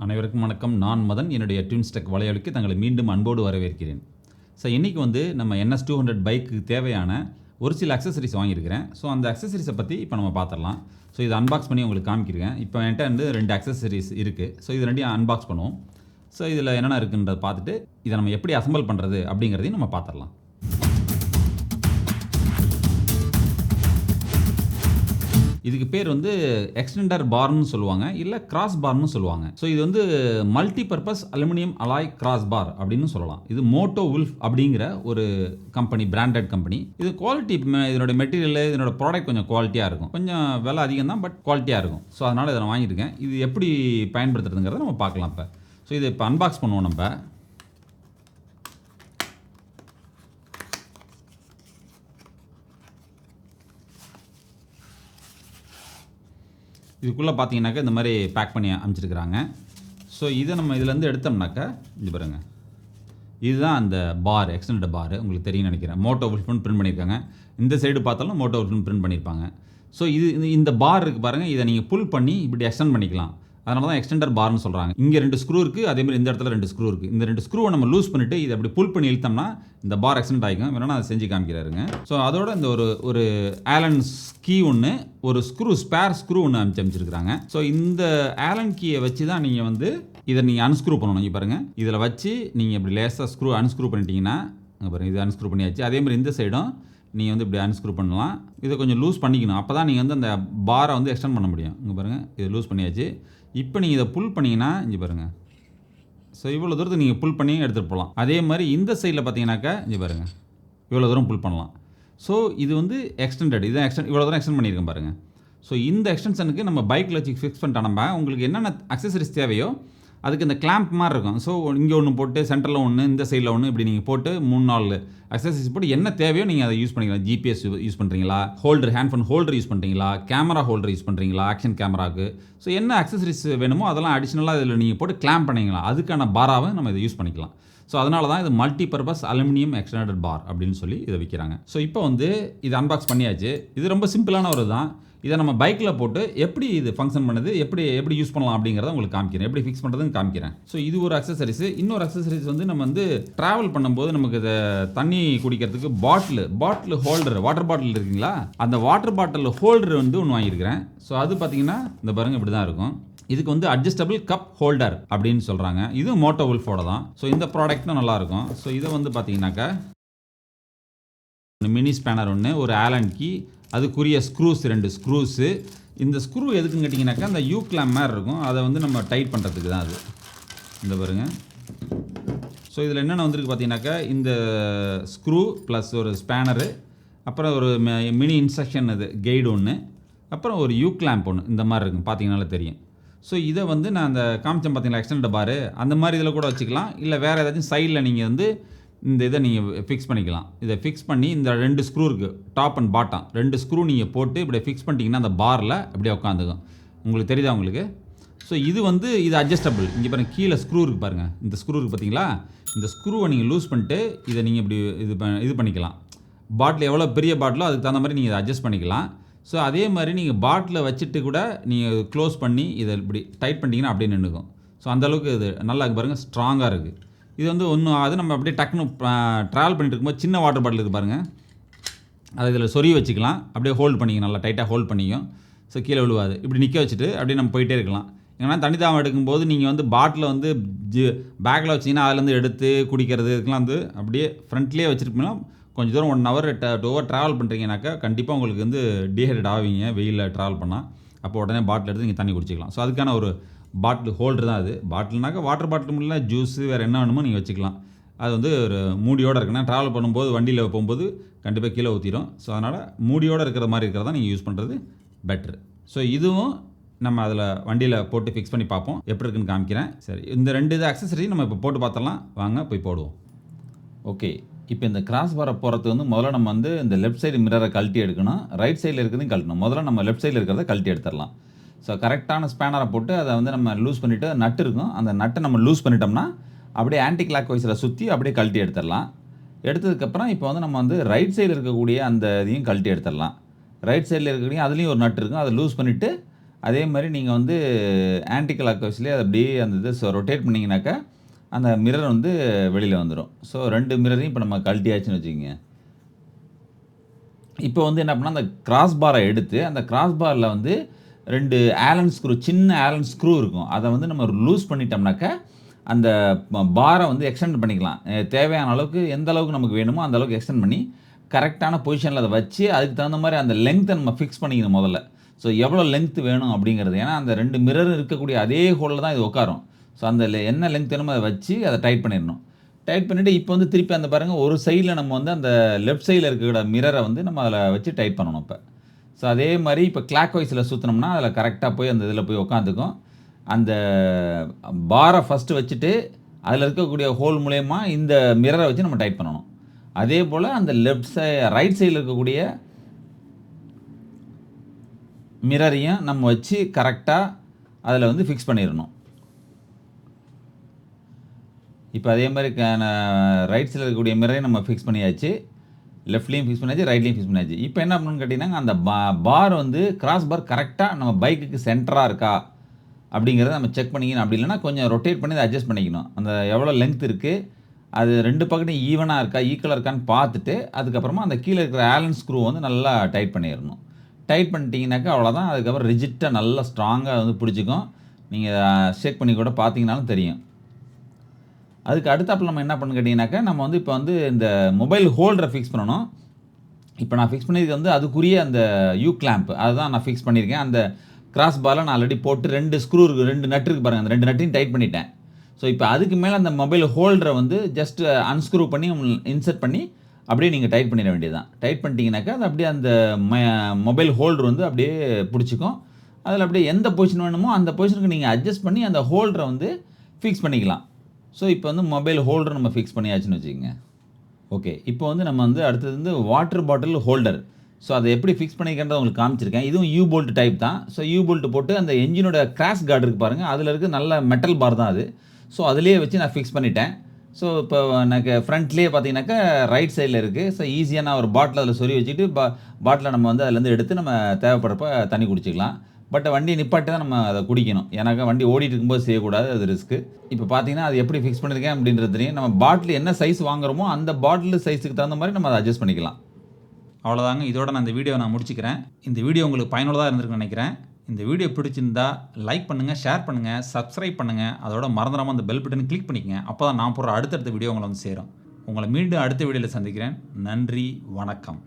அனைவருக்கும் வணக்கம். நான் மதன். என்னுடைய ட்வின்ஸ் டெக் வலையொலிக்கு தங்களை மீண்டும் அன்போடு வரவேற்கிறேன். ஸோ இன்றைக்கி வந்து நம்ம NS200 பைக்கு தேவையான ஒரு சில அக்சசரிஸ் வாங்கியிருக்கிறேன். ஸோ அந்த அக்சசரிஸை பற்றி இப்போ நம்ம பார்த்துடலாம். ஸோ இதை அன்பாக்ஸ் பண்ணி உங்களுக்கு காமிக்கிறேன். இப்போ என்கிட்ட வந்து 2 அக்சசரிஸ் இருக்குது. ஸோ இது ரெண்டையும் அன்பாக்ஸ் பண்ணுவோம். ஸோ இதில் என்னென்ன இருக்குன்றதை பார்த்துட்டு இதை நம்ம எப்படி அசம்பிள் பண்ணுறது அப்படிங்கிறதையும் நம்ம பார்த்துடலாம். இதுக்கு பேர் வந்து எக்ஸ்டெண்டர் பார்னு சொல்லுவாங்க, இல்லை கிராஸ் பார்னு சொல்லுவாங்க. ஸோ இது வந்து multi purpose aluminium alloy cross bar அப்படின்னு சொல்லலாம். இது மோட்டோவுல்ஃப் அப்படிங்கிற ஒரு கம்பெனி, பிராண்டட் கம்பெனி. இது குவாலிட்டி, இதனோட மெட்டீரியல், இதனோட ப்ராடக்ட் கொஞ்சம் குவாலிட்டியாக இருக்கும். கொஞ்சம் விலை அதிகம் தான், பட் குவாலிட்டியாக இருக்கும். ஸோ அதனால் இதை நான் வாங்கியிருக்கேன். இது எப்படி பயன்படுத்துறதுங்கிறத நம்ம பார்க்கலாம் இப்போ. ஸோ இதை இப்போ அன்பாக்ஸ் பண்ணுவோம் நம்ம. இதுக்குள்ளே பார்த்தீங்கன்னாக்கா இந்த மாதிரி பேக் பண்ணி அமைச்சிருக்கிறாங்க. ஸோ இதை நம்ம இதிலேருந்து எடுத்தோம்னாக்கா இது பாருங்கள், இதுதான் அந்த பார், எக்ஸ்டெண்டட் பார். உங்களுக்கு தெரியும்னு நினைக்கிறேன். மோட்டோவுல்ஃப்னு பிரிண்ட் பண்ணியிருக்காங்க. இந்த சைடு பார்த்தாலும் மோட்டோவுல்ஃப்னு பிரிண்ட் பண்ணியிருப்பாங்க. ஸோ இந்த பார் இருக்குது பாருங்கள், இதை நீங்கள் புல் பண்ணி இப்படி எக்ஸ்டெண்ட் பண்ணிக்கலாம். அதனால தான் எக்ஸ்டெண்டர் பார்னு சொல்கிறாங்க. இங்கே 2 ஸ்க்ரூ இருக்குது, அதேமாதிரி இந்த இடத்துல 2 ஸ்க்ரூ இருக்குது. இந்த 2 ஸ்க்ரூவை நம்ம லூஸ் பண்ணிவிட்டு இதை அப்படி புல் பண்ணி இழுத்தோம்னா இந்த பார் எக்ஸ்டெண்ட் ஆகிக்கும். வேணா அதை செஞ்சு காமிக்கிறாருங்க. ஸோ அதோட இந்த ஒரு ஆலன் கீ ஒன்று, ஒரு ஸ்க்ரூ, ஸ்பேர் ஸ்க்ரூ ஒன்று அமைச்சிருக்கிறாங்க. ஸோ இந்த ஆலன் கீயை வச்சு தான் நீங்கள் வந்து இதை நீங்கள் அன்ஸ்க்ரூ பண்ணணும். இங்கே பாருங்கள், இதில் வச்சு நீங்கள் இப்படி லேசாக அன்ஸ்க்ரூ பண்ணிட்டீங்கன்னா, இங்கே பாருங்கள், இது அன்ஸ்க்ரூ பண்ணியாச்சு. அதேமாதிரி இந்த சைடும் நீங்கள் வந்து இப்படி அன்ஸ்க்ரூ பண்ணலாம். இதை கொஞ்சம் லூஸ் பண்ணிக்கணும். அப்போ தான் நீங்கள் வந்து அந்த பாரை வந்து எக்ஸ்டெண்ட் பண்ண முடியும். இங்கே பாருங்கள், இதை லூஸ் பண்ணியாச்சு. இப்போ நீங்கள் இதை புல் பண்ணிங்கன்னா இங்கே பாருங்கள். ஸோ இவ்வளோ தூரத்துக்கு நீங்கள் புல் பண்ணி எடுத்துகிட்டு போகலாம். அதே மாதிரி இந்த சைடில் பார்த்தீங்கன்னாக்கா இங்கே பாருங்கள், இவ்வளோ தூரம் புல் பண்ணலாம். ஸோ இது வந்து எக்ஸ்டெண்டட், இதை இவ்வளோ தூரம் எக்ஸ்டெண்ட் பண்ணியிருக்கேன் பாருங்கள். ஸோ இந்த எக்ஸ்டென்ஷனுக்கு நம்ம பைக்கில் வச்சு ஃபிக்ஸ் பண்ணிட்டா நம்ம உங்களுக்கு என்னென்ன அக்சசரிஸ் தேவையோ அதுக்கு இந்த கிளாம்ப் மாதிரி இருக்கும். ஸோ இங்கே ஒன்று போட்டு, சென்டரில் ஒன்று, இந்த சைடில் ஒன்று, இப்படி நீங்கள் போட்டு 3-4 அக்சசரிஸ் போட்டு என்ன தேவையோ நீங்கள் அதை யூஸ் பண்ணிக்கலாம். ஜிபிஎஸ் யூஸ் பண்ணுறீங்களா, holder, hand phone holder use பண்ணுறீங்களா, கேமரா ஹோல்டர் யூஸ் பண்ணுறீங்களா, ஆக்ஷன் கேமராவுக்கு. ஸோ என்ன அக்சசரிஸ் வேணுமோ அதெல்லாம் அடிஷ்னலாக இதில் நீங்கள் போட்டு கிளாம்ப் பண்ணிக்கலாம். அதுக்கான பாராவை நம்ம இதை யூஸ் பண்ணிக்கலாம். ஸோ அதனால தான் இது மல்டி பர்பஸ் அலுமினியம் எக்ஸ்டெண்டட் பார் அப்படின்னு சொல்லி இதை விற்கிறாங்க. ஸோ இப்போ வந்து இது அன்பாக்ஸ் பண்ணியாச்சு. இது ரொம்ப சிம்பிளான ஒரு தான். இதை நம்ம பைக்கில் போட்டு எப்படி இது ஃபங்க்ஷன் பண்ணுது, எப்படி யூஸ் பண்ணலாம் அப்படிங்கிறத உங்களுக்கு காமிக்கிறேன். எப்படி ஃபிக்ஸ் பண்ணுறதுன்னு காமிக்கிறேன். ஸோ இது ஒரு அக்சசரிஸ். இன்னொரு அக்சசரிஸ் வந்து நம்ம வந்து ட்ராவல் பண்ணும்போது நமக்கு இதை தண்ணி குடிக்கிறதுக்கு பாட்டில் ஹோல்டர், வாட்டர் பாட்டில் இருக்குங்களா, அந்த வாட்டர் பாட்டில் ஹோல்டர் வந்து ஒன்று வாங்கியிருக்கிறேன். ஸோ அது பார்த்தீங்கன்னா இந்த பாருங்கள், இப்படி தான் இருக்கும். இதுக்கு வந்து அட்ஜஸ்டபிள் கப் ஹோல்டர் அப்படின்னு சொல்கிறாங்க. இது மோட்டோவுல்ஃபோட தான். ஸோ இந்த ப்ராடக்ட்டும் நல்லாயிருக்கும். ஸோ இதை வந்து பார்த்தீங்கன்னாக்கா மினி ஸ்பேனர் ஒன்று, ஒரு ஆலன் கீ, அதுக்குரிய ஸ்க்ரூஸ் 2 ஸ்க்ரூஸு. இந்த ஸ்க்ரூ எதுக்குன்னு கேட்டிங்கனாக்கா அந்த யூ கிளாம் மாதிரி இருக்கும், அதை வந்து நம்ம டைட் பண்ணுறதுக்கு தான் அது. இந்த பாருங்கள். ஸோ இதில் என்னென்ன வந்துருக்கு பார்த்தீங்கன்னாக்கா இந்த ஸ்க்ரூ ப்ளஸ் ஒரு ஸ்பேனரு, அப்புறம் ஒரு மினி இன்ஸ்ட்ரக்ஷன் இது கைடு ஒன்று, அப்புறம் ஒரு யூ கிளாம்ப் ஒன்று இந்த மாதிரி இருக்கும், பார்த்தீங்கனாலே தெரியும். ஸோ இதை வந்து நான் அந்த காமிச்சேன் பார்த்தீங்களா எக்ஸ்டெண்டட் பாரு, அந்த மாதிரி இதில் கூட வச்சுக்கலாம். இல்லை வேறு ஏதாச்சும் சைடில் நீங்கள் வந்து இந்த இதை நீங்கள் ஃபிக்ஸ் பண்ணிக்கலாம். இதை ஃபிக்ஸ் பண்ணி இந்த 2 ஸ்க்ரூ இருக்குது, டாப் அண்ட் பாட்டம் 2 ஸ்க்ரூ நீங்கள் போட்டு இப்படி ஃபிக்ஸ் பண்ணிட்டீங்கன்னா அந்த பாரில் அப்படியே உட்காந்துக்கும். உங்களுக்கு தெரியுதா உங்களுக்கு? ஸோ இது வந்து இது அட்ஜஸ்டபிள். இங்கே பாருங்கள், கீழே ஸ்க்ரூ இருக்குது பாருங்கள், இந்த ஸ்க்ரூ இருக்குது பார்த்தீங்களா, இந்த ஸ்க்ரூவை நீங்கள் லூஸ் பண்ணிட்டு இதை நீங்கள் இப்படி இது பண்ணிக்கலாம். பாட்டில் எவ்வளோ பெரிய பாட்டிலோ அதுக்கு தகுந்த மாதிரி நீங்கள் இதை அட்ஜஸ்ட் பண்ணிக்கலாம். ஸோ அதே மாதிரி நீங்கள் பாட்டிலை வச்சுட்டு கூட நீங்கள் க்ளோஸ் பண்ணி இதை இப்படி டைட் பண்ணிட்டீங்கன்னா அப்படியே நின்றுக்கும். ஸோ அந்தளவுக்கு இது நல்லா பாருங்கள், ஸ்ட்ராங்காக இருக்குது. இது வந்து ஒன்றும் அது நம்ம அப்படியே டக்குன்னு ட்ராவல் பண்ணிட்டு இருக்கும்போது சின்ன வாட்டர் பாட்டில் இருக்குது பாருங்கள், அதை இதில் சொருகி வச்சுக்கலாம். அப்படியே ஹோல்ட் பண்ணிக்க, நல்லா டைட்டாக ஹோல்ட் பண்ணிக்கும். ஸோ கீழே விழுவாது. இப்படி நிற்க வச்சுட்டு அப்படியே நம்ம போயிட்டே இருக்கலாம். ஏன்னா தண்ணி தாகம் எடுக்கும்போது நீங்கள் வந்து பாட்டில் வந்து பேக்கில் வச்சிங்கன்னா அதுலேருந்து எடுத்து குடிக்கிறது இதுக்கெலாம் வந்து அப்படியே ஃப்ரண்ட்லேயே வச்சுருப்பீங்கன்னா கொஞ்சம் தூரம் 1 hour 2 hour ட்ராவல் பண்ணுறீங்கனாக்கா கண்டிப்பாக உங்களுக்கு வந்து டீஹைட்ரேட் ஆவீங்க வெயிலில் ட்ராவல் பண்ணால். அப்போ உடனே பாட்டில் எடுத்து நீங்கள் தண்ணி குடிச்சிக்கலாம். ஸோ அதுக்கான ஒரு பாட்டில் ஹோல்டர் தான் அது. பாட்டில்னாக்கா வாட்டர் பாட்டில் இல்லை, ஜூஸு, வேறு என்ன வேணுமோ நீங்கள் வச்சுக்கலாம். அது வந்து ஒரு மூடியோடு இருக்குன்னா ட்ராவல் பண்ணும்போது வண்டியில் போகும்போது கண்டிப்பாக கீழே ஊற்றிடும். ஸோ அதனால் மூடியோடு இருக்கிற மாதிரி இருக்கிறதா நீங்கள் யூஸ் பண்ணுறது பெட்ரு. ஸோ இதுவும் நம்ம அதில் வண்டியில் போட்டு ஃபிக்ஸ் பண்ணி பார்ப்போம், எப்படி இருக்குன்னு காமிக்கிறேன். சரி, இந்த 2 அக்சசரியும் நம்ம இப்போ போட்டு பார்த்துடலாம். வாங்க போய் போடுவோம். ஓகே, இப்போ இந்த கிராஸ் பாரை போகிறதுக்கு வந்து முதல்ல நம்ம வந்து இந்த லெஃப்ட் சைடு மிரரை கழட்டி எடுக்கணும், ரைட் சைடில் இருக்கிறதையும் கழட்டணும். முதல்ல நம்ம லெஃப்ட் சைடில் இருக்கிறத கழட்டி எடுத்துடலாம். ஸோ கரெக்டான ஸ்பேனரை போட்டு அதை வந்து நம்ம லூஸ் பண்ணிவிட்டு, நட்டு இருக்கும், அந்த நட்டை நம்ம லூஸ் பண்ணிட்டோம்னா அப்படியே ஆன்டி கிளாக் வைஸில் சுற்றி அப்படியே கழட்டி எடுத்துடலாம். எடுத்ததுக்கப்புறம் இப்போ வந்து நம்ம வந்து ரைட் சைடில் இருக்கக்கூடிய அந்த இதையும் கழட்டி எடுத்துடலாம். ரைட் சைடில் இருக்கக்கூடிய அதுலேயும் ஒரு நட்டு இருக்கும், அதை லூஸ் பண்ணிவிட்டு அதே மாதிரி நீங்கள் வந்து ஆன்டி கிளாக் வைஸ்லேயே அது அப்படியே அந்த இது ரொட்டேட் பண்ணிங்கனாக்கா அந்த மிரர் வந்து வெளியில் வந்துடும். ஸோ 2 மிரரையும் இப்போ நம்ம கழட்டியாச்சுன்னு வச்சுக்கோங்க. இப்போ வந்து என்ன பண்ணால் அந்த கிராஸ் பாரை எடுத்து அந்த கிராஸ் பாரில் வந்து 2 ஆலன் ஸ்க்ரூ, சின்ன ஆலன் ஸ்க்ரூ இருக்கும். அதை வந்து நம்ம லூஸ் பண்ணிட்டோம்னாக்கா அந்த பாரை வந்து எக்ஸ்டெண்ட் பண்ணிக்கலாம். தேவையான அளவுக்கு எந்த அளவுக்கு நமக்கு வேணுமோ அந்த அளவுக்கு எக்ஸ்டெண்ட் பண்ணி கரெக்டான பொசிஷனில் அதை வச்சு அதுக்கு தகுந்த மாதிரி அந்த லெங்த்தை நம்ம ஃபிக்ஸ் பண்ணிக்கணும் முதல்ல. ஸோ எவ்வளோ லெங்த் வேணும் அப்படிங்கிறது. ஏன்னா அந்த 2 மிரர் இருக்கக்கூடிய அதே ஹோலில் தான் இது உட்காரும். ஸோ அந்த என்ன லெங்த் வேணுமோ அதை வச்சு அதை டைட் பண்ணிடணும். டைட் பண்ணிவிட்டு இப்போ வந்து திருப்பி அந்த பாருங்கள் ஒரு சைடில் நம்ம வந்து அந்த லெஃப்ட் சைடில் இருக்கிற மிரரை வந்து நம்ம அதில் வச்சு டைட் பண்ணணும் இப்போ. ஸோ அதே மாதிரி இப்போ கிளாக் வைஸில் சுற்றினோம்னா அதில் கரெக்டாக போய் அந்த இதில் போய் உட்காந்துக்கும். அந்த பாரை ஃபஸ்ட்டு வச்சுட்டு அதில் இருக்கக்கூடிய ஹோல் மூலயமா இந்த மிரரை வச்சு நம்ம டைட் பண்ணணும். அதே போல் அந்த ரைட் சைடில் இருக்கக்கூடிய மிரரையும் நம்ம வச்சு கரெக்டாக அதில் வந்து ஃபிக்ஸ் பண்ணிடணும். இப்போ அதே மாதிரி ரைட் சைடில் இருக்கக்கூடிய மிரரையும் நம்ம ஃபிக்ஸ் பண்ணியாச்சு. லெஃப்ட்லேயும் ஃபிக்ஸ் பண்ணியாச்சு, ரைட்லேயும் ஃபிக்ஸ் பண்ணியாச்சு. இப்போ என்ன பண்ணணும்னு கேட்டிங்கன்னா அந்த பார் வந்து கிராஸ் பார் கரெக்டாக நம்ம பைக்குக்கு சென்டராக இருக்கா அப்படிங்கிறத நம்ம செக் பண்ணிக்கணும். அப்படி இல்லைனா கொஞ்சம் ரொட்டேட் பண்ணி அதை அட்ஜஸ்ட் பண்ணிக்கணும். அந்த எவ்வளோ லெங்த் இருக்குது, அது 2 பக்கத்தையும் ஈவனாக இருக்கா, ஈக்குவலாக இருக்கான்னு பார்த்துட்டு அதுக்கப்புறமா அந்த கீழே இருக்கிற ஆலன் ஸ்க்ரூ வந்து நல்லா டைட் பண்ணிடணும். டைட் பண்ணிட்டீங்கன்னாக்கா அவ்வளோதான். அதுக்கப்புறம் ரிஜிட்டாக நல்லா ஸ்ட்ராங்காக வந்து பிடிச்சிக்கும். நீங்கள் ஷேக் பண்ணி கூட பார்த்தீங்கன்னாலும் தெரியும். அதுக்கு அடுத்தாப்பில் நம்ம என்ன பண்ணு கேட்டிங்கனாக்கா நம்ம வந்து இப்போ வந்து இந்த மொபைல் ஹோல்டரை ஃபிக்ஸ் பண்ணணும். இப்போ நான் ஃபிக்ஸ் பண்ணியிருக்கிறது வந்து அதுக்குரிய அந்த யூ கிளாம்ப் அதுதான் நான் ஃபிக்ஸ் பண்ணியிருக்கேன். அந்த கிராஸ் பாரில் நான் ஆல்ரெடி போட்டு 2 ஸ்க்ரூ இருக்குது, 2 நட்டு இருக்குது பாருங்கள். அந்த 2 நட்டையும் டைட் பண்ணிட்டேன். ஸோ இப்போ அதுக்கு மேலே அந்த மொபைல் ஹோல்டரை வந்து ஜஸ்ட் அன்ஸ்க்ரூ பண்ணி இன்சர்ட் பண்ணி அப்படியே நீங்கள் டைட் பண்ணிட வேண்டியது தான். டைட் பண்ணிட்டீங்கனாக்கா அது அப்படியே அந்த மொபைல் ஹோல்டர் வந்து அப்படியே பிடிச்சிக்கும். அதில் அப்படியே எந்த பொசிஷன் வேணுமோ அந்த பொசிஷனுக்கு நீங்கள் அட்ஜஸ்ட் பண்ணி அந்த ஹோல்டரை வந்து ஃபிக்ஸ் பண்ணிக்கலாம். ஸோ இப்போ வந்து மொபைல் ஹோல்டர் நம்ம ஃபிக்ஸ் பண்ணியாச்சுன்னு வச்சுக்கோங்க. ஓகே, இப்போ வந்து நம்ம வந்து அடுத்தது வந்து வாட்டர் பாட்டில் ஹோல்டர். ஸோ அதை எப்படி ஃபிக்ஸ் பண்ணிக்கிறத உங்களுக்கு காமிச்சிருக்கேன். இதுவும் யூ போல்ட் டைப் தான். ஸோ யூ போல்ட் போட்டு அந்த என்ஜினோட கிராஷ் கார்டு இருக்குது பாருங்கள், அதில் இருக்குது நல்ல மெட்டல் பார் தான் அது. ஸோ அதிலேயே வச்சு நான் ஃபிக்ஸ் பண்ணிட்டேன். ஸோ இப்போ எனக்கு ஃப்ரண்ட்லேயே பார்த்தீங்கன்னாக்கா ரைட் சைடில் இருக்குது. ஸோ ஈஸியாக நான் ஒரு பாட்டில் அதில் சொறி வச்சுட்டு பாட்டிலை நம்ம வந்து அதுலேருந்து எடுத்து நம்ம தேவைப்படுறப்ப தண்ணி குடிச்சிக்கலாம். பட் வண்டியை நிப்பாட்டி தான் நம்ம அதை குடிக்கணும். ஏன்னாக்கா வண்டி ஓடிட்டு இருக்கும்போது செய்யக்கூடாது, அது ரிஸ்க்கு. இப்போ பார்த்தீங்கன்னா அது எப்படி ஃபிக்ஸ் பண்ணியிருக்கேன் அப்படின்றது தெரியும். நம்ம பாட்டில் என்ன சைஸ் வாங்குறோமோ அந்த பாட்டில் சைஸுக்கு தகுந்த மாதிரி நம்ம அதை அட்ஜஸ்ட் பண்ணிக்கலாம். அவ்வளோதாங்க. இதோட நான் இந்த வீடியோவை நான் முடிச்சுக்கிறேன். இந்த வீடியோ உங்களுக்கு பயனுள்ளதாக இருந்திருக்குன்னு நினைக்கிறேன். இந்த வீடியோ பிடிச்சிருந்தா லைக் பண்ணுங்கள், ஷேர் பண்ணுங்கள், சப்ஸ்கிரைப் பண்ணுங்கள். அதோட மறந்துடாமல் அந்த பெல் பட்டன் கிளிக் பண்ணிக்கங்க. அப்போ தான் நான் போடுற அடுத்தடுத்த வீடியோ உங்களை வந்து சேரும். உங்களை மீண்டும் அடுத்த வீடியோவில் சந்திக்கிறேன். நன்றி, வணக்கம்.